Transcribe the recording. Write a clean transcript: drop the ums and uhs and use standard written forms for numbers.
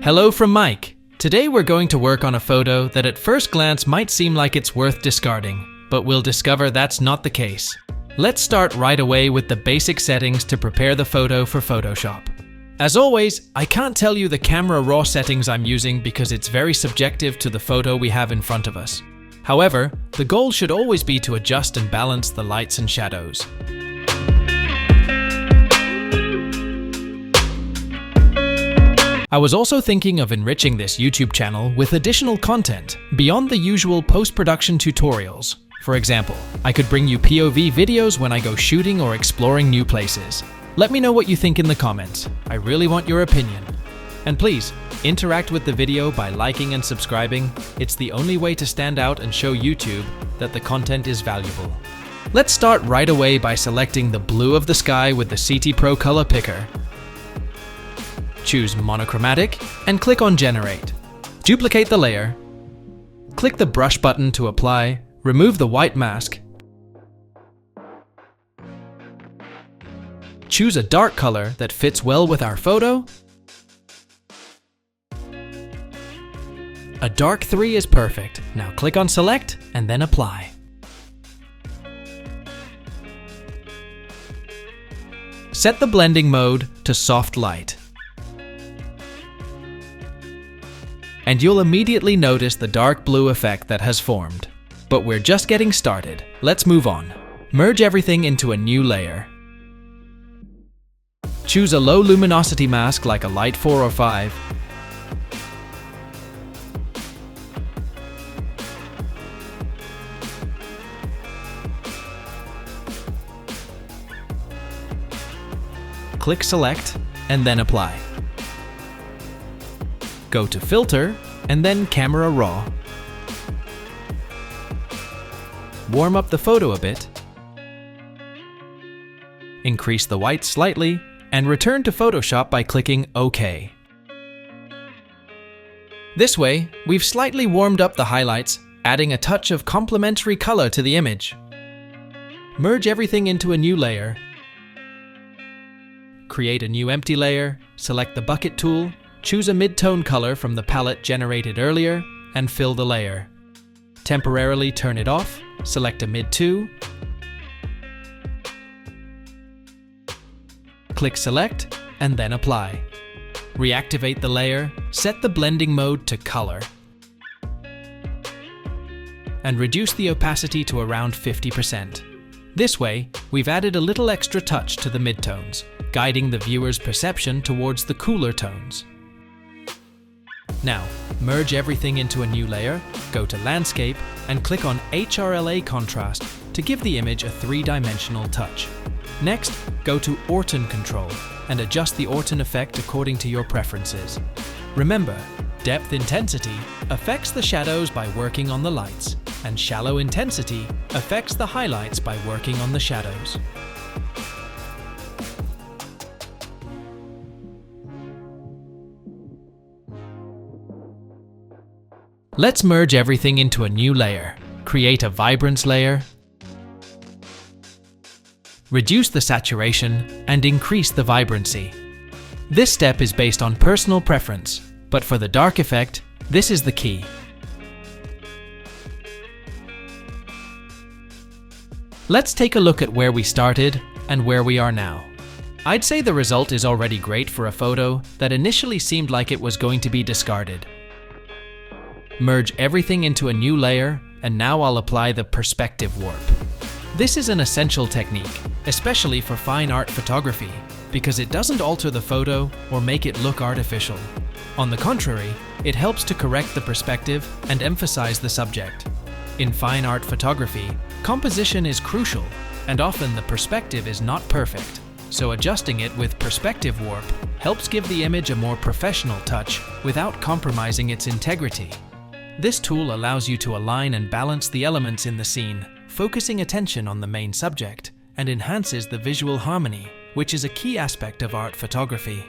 Hello from Mike. Today we're going to work on a photo that at first glance might seem like it's worth discarding, but we'll discover that's not the case. Let's start right away with the basic settings to prepare the photo for Photoshop. As always, I can't tell you the camera raw settings I'm using because it's very subjective to the photo we have in front of us. However, the goal should always be to adjust and balance the lights and shadows. I was also thinking of enriching this YouTube channel with additional content beyond the usual post-production tutorials. For example, I could bring you POV videos when I go shooting or exploring new places. Let me know what you think in the comments. I really want your opinion. And please, interact with the video by liking and subscribing. It's the only way to stand out and show YouTube that the content is valuable. Let's start right away by selecting the blue of the sky with the CT Pro Color Picker. Choose Monochromatic and click on Generate. Duplicate the layer. Click the brush button to apply. Remove the white mask. Choose a dark color that fits well with our photo. A dark 3 is perfect. Now click on Select and then Apply. Set the blending mode to Soft Light. And you'll immediately notice the dark blue effect that has formed. But we're just getting started. Let's move on. Merge everything into a new layer. Choose a low luminosity mask like a light 4 or 5. Click Select and then Apply. Go to Filter and then Camera Raw. Warm up the photo a bit. Increase the white slightly and return to Photoshop by clicking OK. This way, we've slightly warmed up the highlights, adding a touch of complementary color to the image. Merge everything into a new layer. Create a new empty layer, select the bucket tool, choose a mid-tone color from the palette generated earlier, and fill the layer. Temporarily turn it off, select a mid-2, click Select, and then Apply. Reactivate the layer, set the blending mode to Color, and reduce the opacity to around 50%. This way, we've added a little extra touch to the midtones, guiding the viewer's perception towards the cooler tones. Now, merge everything into a new layer, go to Landscape, and click on HRLA Contrast to give the image a 3-dimensional touch. Next, go to Orton Control and adjust the Orton effect according to your preferences. Remember, Depth Intensity affects the shadows by working on the lights, and Shallow Intensity affects the highlights by working on the shadows. Let's merge everything into a new layer. Create a vibrance layer, reduce the saturation, and increase the vibrancy. This step is based on personal preference, but for the dark effect, this is the key. Let's take a look at where we started and where we are now. I'd say the result is already great for a photo that initially seemed like it was going to be discarded. Merge everything into a new layer, and now I'll apply the perspective warp. This is an essential technique, especially for fine art photography, because it doesn't alter the photo or make it look artificial. On the contrary, it helps to correct the perspective and emphasize the subject. In fine art photography, composition is crucial, and often the perspective is not perfect, so adjusting it with perspective warp helps give the image a more professional touch without compromising its integrity. This tool allows you to align and balance the elements in the scene, focusing attention on the main subject, and enhances the visual harmony, which is a key aspect of art photography.